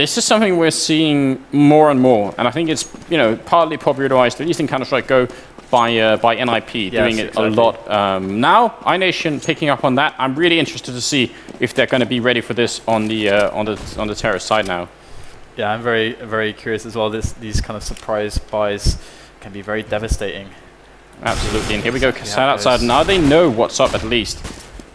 this is something we're seeing more and more, and I think it's partly popularized, at least in Counter-Strike Go, by NIP doing it a lot. Now iNation picking up on that. I'm really interested to see if they're going to be ready for this on the terrorist side now. Yeah, I'm very, very curious as well. These kind of surprise buys can be very devastating. Absolutely, and here we go, Kasad outside. Now they know what's up at least.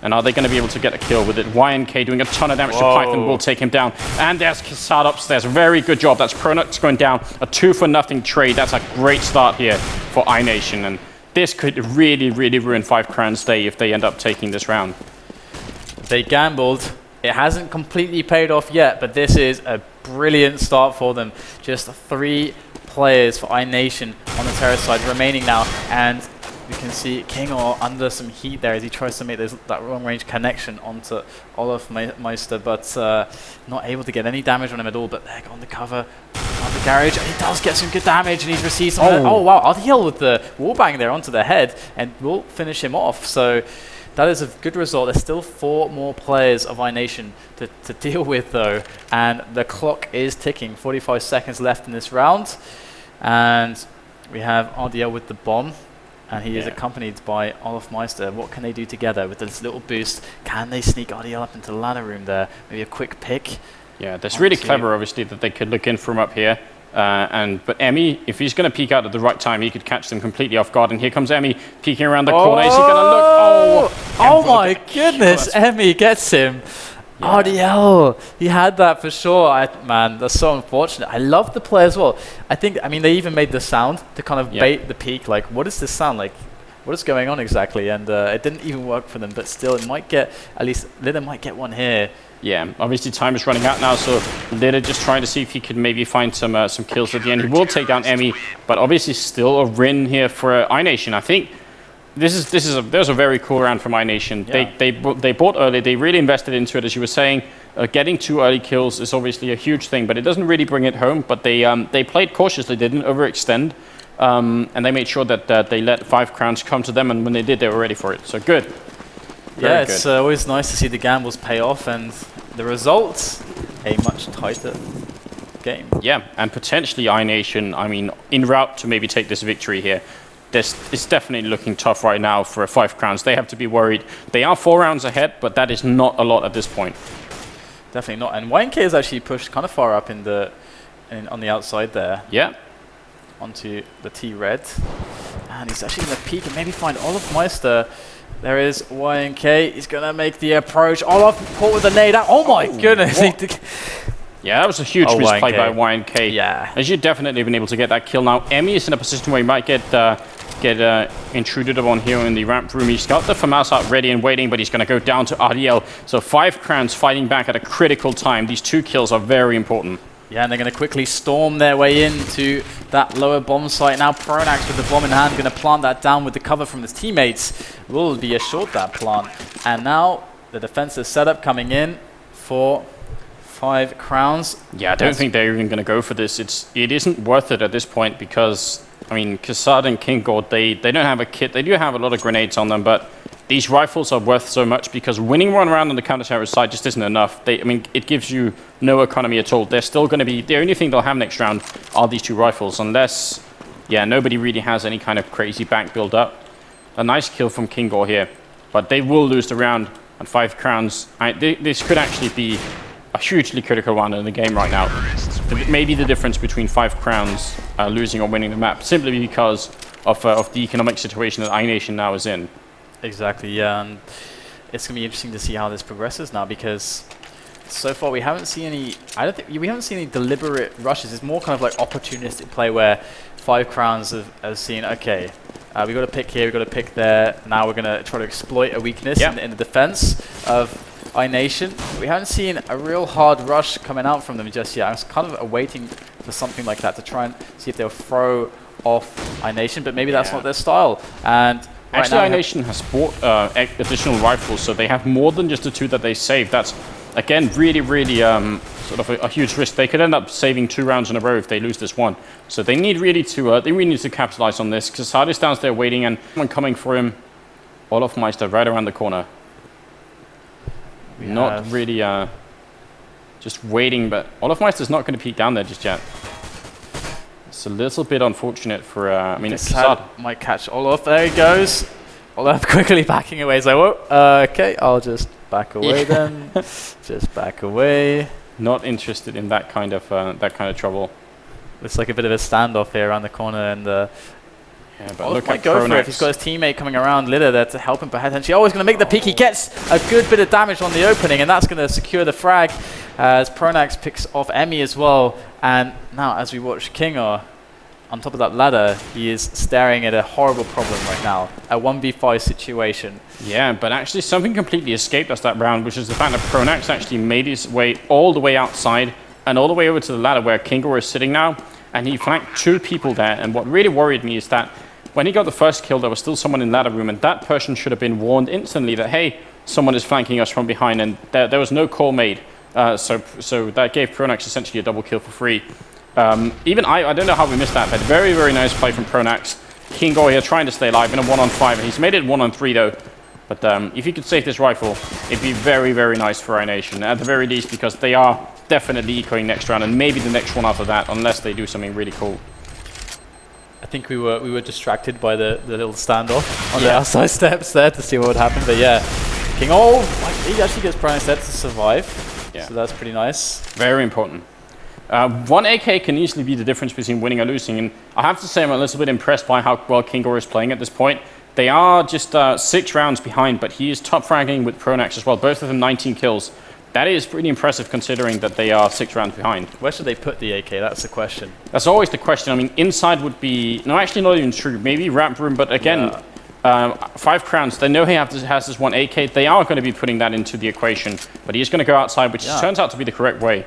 And are they going to be able to get a kill with it? YNK doing a ton of damage to Python will take him down. And there's Kasad upstairs. Very good job. That's Pronux going down. A 2-for-0 trade. That's a great start here for iNation. And this could really, really ruin FiveCrowns' day if they end up taking this round. They gambled. It hasn't completely paid off yet, but this is a brilliant start for them. Just 3 players for iNation on the terrorist side remaining now. And you can see Kingor under some heat there as he tries to make that long-range connection onto Olaf Meister, but not able to get any damage on him at all. But they're on the cover of the garage, and he does get some good damage, and he's received some. Oh wow, RDL with the wallbang there onto the head, and will finish him off. So that is a good result. There's still 4 more players of iNation to deal with, though, and the clock is ticking. 45 seconds left in this round, and we have RDL with the bomb. And he is accompanied by Olaf Meister. What can they do together with this little boost? Can they sneak RDL up into the ladder room there? Maybe a quick pick? Yeah, that's really clever, obviously, that they could look in from up here. But Emmy, if he's going to peek out at the right time, he could catch them completely off guard. And here comes Emmy peeking around the corner. Is he going to look? Oh my goodness, Emmy gets him. Yeah. RDL, he had that for sure. Man, that's so unfortunate. I love the play as well. I mean, they even made the sound to kind of bait the peak. Like, what does this sound like? What is going on exactly? And it didn't even work for them, but still, it might get, at least Litter might get one here. Yeah, obviously time is running out now, so Litter just trying to see if he could maybe find some kills at the end. He will take down Emmy, but obviously still a win here for iNation. I think there's a very cool round from iNation. Yeah. They bought early. They really invested into it, as you were saying. Getting 2 early kills is obviously a huge thing, but it doesn't really bring it home. But they played cautiously. They didn't overextend, and they made sure that they let FiveCrowns come to them. And when they did, they were ready for it. So good. Yeah, it's always nice to see the gambles pay off, and the results a much tighter game. Yeah, and potentially iNation. I mean, en route to maybe take this victory here. It's definitely looking tough right now for FiveCrowns. They have to be worried. They are 4 rounds ahead, but that is not a lot at this point. Definitely not. And YNK is actually pushed kind of far up on the outside there. Yeah. Onto the T-Red. And he's actually going to peek and maybe find Olaf Meister. There is YNK. He's going to make the approach. Olaf caught with a nade out. Oh my goodness. Yeah, that was a huge misplay by YNK. Yeah. As you've definitely been able to get that kill now. Emmy is in a position where he might get intruded upon here in the ramp room. He's got the FAMAS out ready and waiting, but he's going to go down to RDL. So FiveCrowns fighting back at a critical time. These 2 kills are very important. Yeah, and they're going to quickly storm their way into that lower bomb site. Now Pronax with the bomb in hand, going to plant that down with the cover from his teammates. Will be assured that plant. And now the defensive setup coming in for FiveCrowns. Yeah, I don't think they're even going to go for this. It isn't worth it at this point because, I mean, Kasad and Kingor, they don't have a kit. They do have a lot of grenades on them, but these rifles are worth so much because winning one round on the counter-terrorist side just isn't enough. I mean, it gives you no economy at all. They're still going to be, the only thing they'll have next round are these 2 rifles, unless, nobody really has any kind of crazy bank build up. A nice kill from Kingor here, but they will lose the round on FiveCrowns. This could actually be a hugely critical one in the game right now. Maybe the difference between FiveCrowns losing or winning the map, simply because of the economic situation that iNation now is in. Exactly, yeah, and it's going to be interesting to see how this progresses now, because so far we haven't seen any, we haven't seen any deliberate rushes. It's more kind of like opportunistic play where FiveCrowns have seen, okay, we got to pick here, we got to pick there, now we're going to try to exploit a weakness in the defense of iNation. We haven't seen a real hard rush coming out from them just yet. I was kind of waiting for something like that to try and see if they'll throw off iNation, but maybe that's not their style. And actually, iNation has bought additional rifles, so they have more than just the 2 that they saved. That's, again, really, really sort of a huge risk. They could end up saving 2 rounds in a row if they lose this one. So they need really to capitalize on this. Kasad is down there waiting, and someone coming for him. Olaf Meister right around the corner. Not really just waiting, but Olafmeister's not going to peek down there just yet. It's a little bit unfortunate for, I mean, Kasad might catch Olaf. There he goes. Olaf quickly backing away. He's like, whoa, okay, I'll just back away then. Just back away. Not interested in that kind of trouble. Looks like a bit of a standoff here around the corner, and yeah, but Olaf look might at go for Pronax. it. He's got his teammate coming around, Litter, there to help him potentially. Oh, he's going to make the peek. He gets a good bit of damage on the opening, and that's going to secure the frag as Pronax picks off Emmy as well. And now, as we watch Kinger on top of that ladder, he is staring at a horrible problem right now, a 1v5 situation. Yeah, but actually something completely escaped us that round, which is the fact that Pronax actually made his way all the way outside and all the way over to the ladder where Kingor is sitting now, and he flanked 2 people there. And what really worried me is that when he got the first kill, there was still someone in ladder room, and that person should have been warned instantly that, hey, someone is flanking us from behind, and there was no call made. So that gave Pronax essentially a double kill for free. Even I don't know how we missed that, but very, very nice play from Pronax. Kingor here trying to stay alive in a 1-on-5, and he's made it 1-on-3 though. But if he could save this rifle, it'd be very, very nice for iNation, at the very least, because they are definitely ecoing next round, and maybe the next one after that, unless they do something really cool. I think we were distracted by the little standoff on the outside steps there to see what would happen. But yeah, King, he actually gets Pronax there to survive. Yeah. So that's pretty nice. Very important. 1 AK can easily be the difference between winning or losing, and I have to say I'm a little bit impressed by how well Kingor is playing at this point. They are just 6 rounds behind, but he is top fragging with Pronax as well. Both of them 19 kills. That is pretty impressive considering that they are 6 rounds behind. Where should they put the AK? That's the question. That's always the question. I mean, inside would be... No, actually not even true. Maybe ramp room, but again, FiveCrowns, they know he has this 1 AK. They are going to be putting that into the equation, but he's going to go outside, which turns out to be the correct way.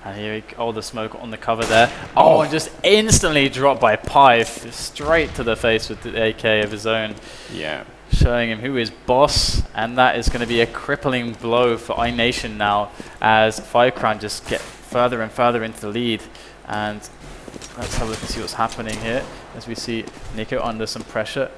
And here the smoke on the cover there. Oh, and just instantly dropped by Pive, straight to the face with the AK of his own. Yeah. Showing him who is boss, and that is going to be a crippling blow for iNation now, as FiveCrowns just get further and further into the lead. And let's have a look and see what's happening here, as we see Nico under some pressure.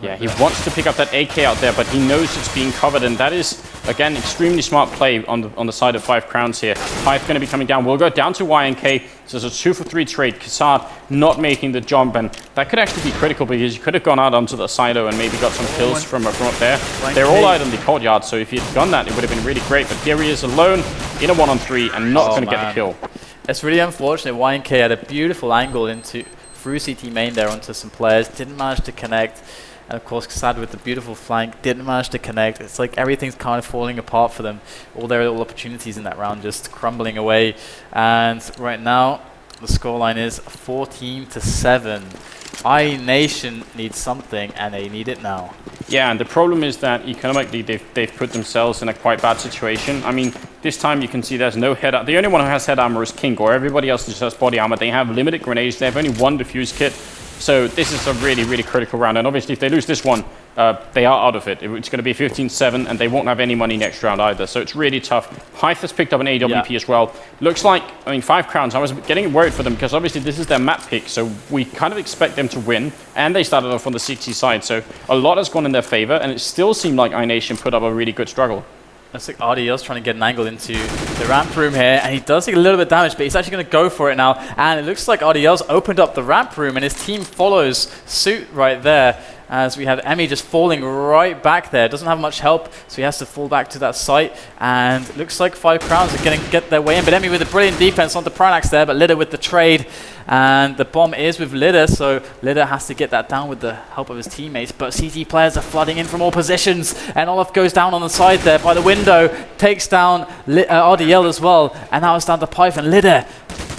Yeah, he wants to pick up that AK out there, but he knows it's being covered, and that is, again, extremely smart play on the side of FiveCrowns here. Pive going to be coming down. We'll go down to YNK, so it's a 2-for-3 trade. Kasad not making the jump, and that could actually be critical because you could have gone out onto the silo and maybe got some kills from up there. They're all out in the courtyard, so if he had done that, it would have been really great, but here he is alone in a 1-on-3 and not going to get the kill. It's really unfortunate. YNK had a beautiful angle through CT main there onto some players, didn't manage to connect. And of course, Kasad with the beautiful flank didn't manage to connect. It's like everything's kind of falling apart for them. All their little opportunities in that round just crumbling away. And right now, the scoreline is 14-7. iNation needs something, and they need it now. Yeah, and the problem is that economically they've put themselves in a quite bad situation. I mean, this time you can see there's no head armor. The only one who has head armor is Kingor. Everybody else just has body armor. They have limited grenades. They have only 1 defuse kit. So this is a really, really critical round. And obviously, if they lose this one, they are out of it. It's going to be 15-7, and they won't have any money next round either. So it's really tough. Hythe has picked up an AWP as well. Looks like, I mean, FiveCrowns, I was getting worried for them because obviously this is their map pick. So we kind of expect them to win. And they started off on the CT side. So a lot has gone in their favor. And it still seemed like iNation put up a really good struggle. Looks like RDL's trying to get an angle into the ramp room here, and he does take a little bit of damage, but he's actually going to go for it now. And it looks like RDL's opened up the ramp room, and his team follows suit right there, as we have Emmy just falling right back there. Doesn't have much help, so he has to fall back to that site. And it looks like FiveCrowns are going to get their way in, but Emmy with a brilliant defense onto Pronax there, but Litter with the trade. And the bomb is with Litter, so Litter has to get that down with the help of his teammates. But CT players are flooding in from all positions, and Olaf goes down on the side there by the window, takes down RDL as well, and now it's down to Pive and Litter.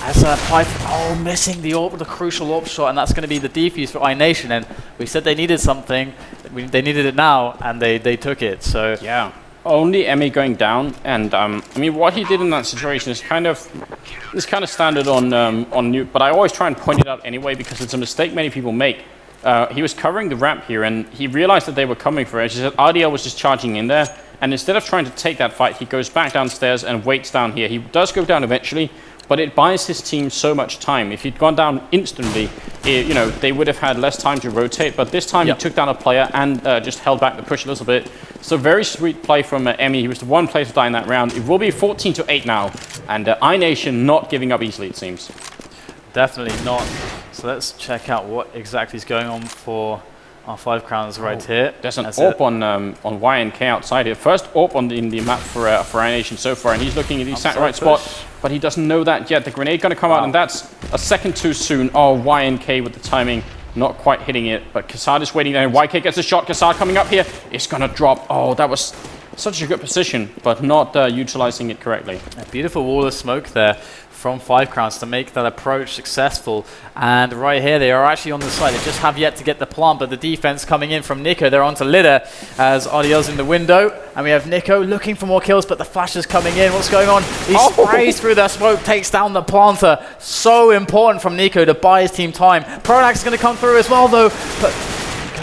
As Pive, missing the crucial AWP shot, and that's going to be the defuse for iNation. And we said they needed something, they needed it now, and they took it. So yeah. Only Emmy going down, and I mean, what he did in that situation is kind of standard on Nuke, but I always try and point it out anyway because it's a mistake many people make. He was covering the ramp here, and he realized that they were coming for it. He said RDL was just charging in there, and instead of trying to take that fight, he goes back downstairs and waits down here. He does go down eventually. but it buys his team so much time. If he'd gone down instantly, they would have had less time to rotate, but this time he took down a player and just held back the push a little bit. So very sweet play from Emmy. He was the one player to die in that round. It will be 14-8 now, and iNation not giving up easily, it seems. Definitely not. So let's check out what exactly is going on for our FiveCrowns right here. There's an AWP on YNK outside here. First AWP in the map for iNation so far, and he's looking in the exact right spot, but he doesn't know that yet. The grenade going to come out, and that's a second too soon. Oh, YNK with the timing, not quite hitting it, but Kassad is waiting there. YK gets a shot. Kassad coming up here. It's going to drop. Oh, that was such a good position, but not utilizing it correctly. A beautiful wall of smoke there from FiveCrowns to make that approach successful. And right here, they are actually on the side. They just have yet to get the plant, but the defense coming in from Nico. They're onto Litter as RDL's in the window. And we have Nico looking for more kills, but the flash is coming in. What's going on? He sprays through that smoke, takes down the planter. So important from Nico to buy his team time. Pronax is going to come through as well, though. But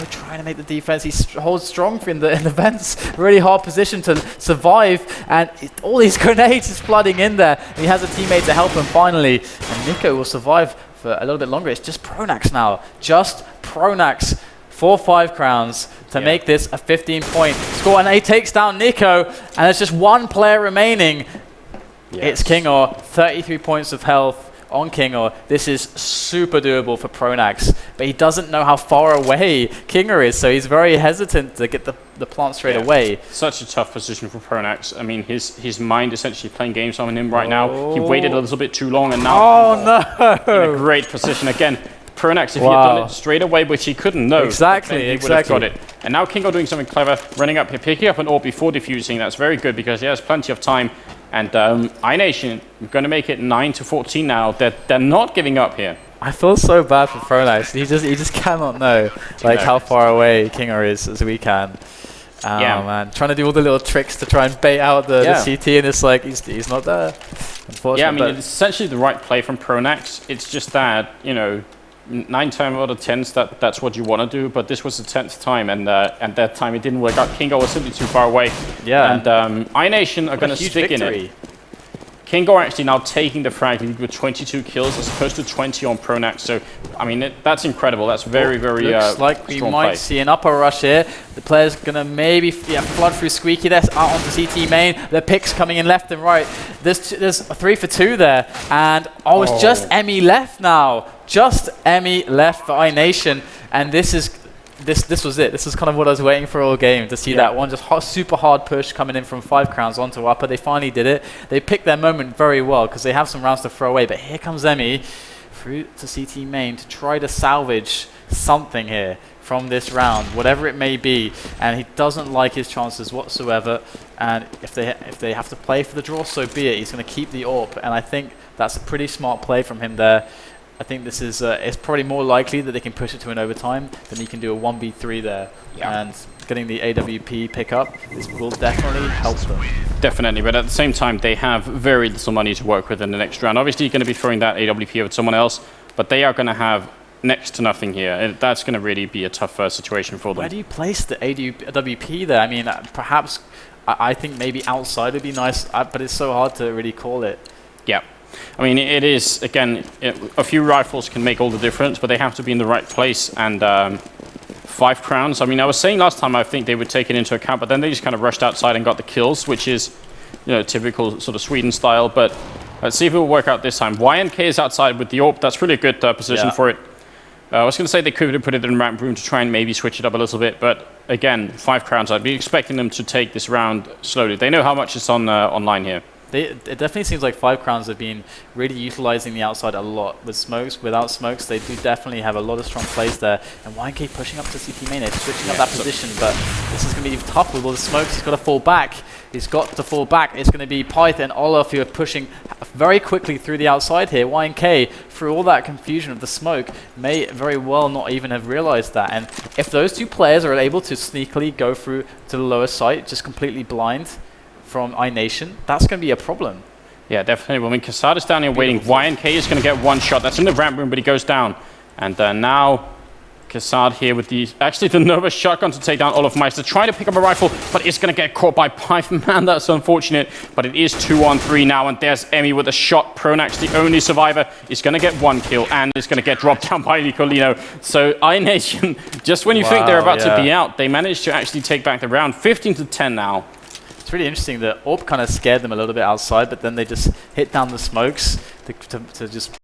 trying to make the defense, he holds strong in the vents. Really hard position to survive, and all these grenades is flooding in there. And he has a teammate to help him finally, and Nico will survive for a little bit longer. It's just Pronax now, just Pronax for FiveCrowns to make this a 15-point score, and he takes down Nico, and there's just one player remaining. It's Kingor, 33 points of health on Kingor. This is super doable for Pronax, but he doesn't know how far away Kingor is, so he's very hesitant to get the plant straight away. Such a tough position for Pronax. I mean, his mind essentially playing games on him right now. He waited a little bit too long, and now in a great position again. Pronax, if he had done it straight away, which he couldn't know, exactly, he would have got it. And now Kingor doing something clever, running up here, picking up an AWP before defusing. That's very good because he has plenty of time. And iNation going to make it 9-14 now. They're not giving up here. I feel so bad for Pronax. He just cannot know how far away Kingor is as we can. Oh man, trying to do all the little tricks to try and bait out the CT, and it's like he's not there. Unfortunately, yeah, I mean it's essentially the right play from Pronax. It's just that 9 times out of 10, that's what you want to do, but this was the 10th time, and that time it didn't work out. Kingor was simply too far away. Yeah. And iNation are going to stick victory in it. Kingor actually now taking the frag lead with 22 kills as opposed to 20 on Pronax. So, I mean, that's incredible. That's very, very looks like we might see an upper rush here. The player's going to maybe flood through Squeaky there, out onto CT main. The picks coming in left and right. There's a 3 for 2 there. And, it's just Emmy left now. Just Emmy left for iNation. And this was it. This is kind of what I was waiting for all game, to see that one just super hard push coming in from FiveCrowns onto upper. They finally did it. They picked their moment very well because they have some rounds to throw away. But here comes Emmy through to CT main to try to salvage something here from this round, whatever it may be. And he doesn't like his chances whatsoever. And if they have to play for the draw, so be it. He's going to keep the AWP. And I think that's a pretty smart play from him there. I think this is it's probably more likely that they can push it to an overtime than he can do a 1v3 there. And getting the AWP pickup, this will definitely help them. Definitely, but at the same time, they have very little money to work with in the next round. Obviously, you're going to be throwing that AWP over to someone else, but they are going to have next to nothing here. And that's going to really be a tough situation for them. Where do you place the AWP there? I mean, perhaps, I think maybe outside would be nice, but it's so hard to really call it. Yeah. I mean, it is, again, a few rifles can make all the difference, but they have to be in the right place. And FiveCrowns, I mean, I was saying last time I think they would take it into account, but then they just kind of rushed outside and got the kills, which is, typical sort of Sweden style. But let's see if it will work out this time. YNK is outside with the AWP. That's really a good position for it. I was going to say they could have put it in ramp room to try and maybe switch it up a little bit, but again, FiveCrowns, I'd be expecting them to take this round slowly. They know how much is online here. It definitely seems like FiveCrowns have been really utilizing the outside a lot. With smokes, without smokes, they do definitely have a lot of strong plays there. And YNK pushing up to CT main, they're switching up that position, but this is going to be tough with all the smokes. He's got to fall back. He's got to fall back. It's going to be Pyth and Olaf who are pushing very quickly through the outside here. YNK, through all that confusion of the smoke, may very well not even have realized that. And if those two players are able to sneakily go through to the lower site, just completely blind from iNation, that's going to be a problem. Yeah, definitely. Well, I mean, Kassad is down here waiting. YNK is going to get one shot. That's in the ramp room, but he goes down. And now Kassad here with the nervous shotgun to take down Olofmeister, trying to pick up a rifle, but it's going to get caught by Python. Man, that's unfortunate, but it is 2-on-3 now, and there's Emmy with a shot. Pronax, the only survivor, is going to get 1 kill, and is going to get dropped down by Nicolino. So iNation, just when you think they're about to be out, they managed to actually take back the round. 15-10 now. It's really interesting that AWP kind of scared them a little bit outside, but then they just hit down the smokes to just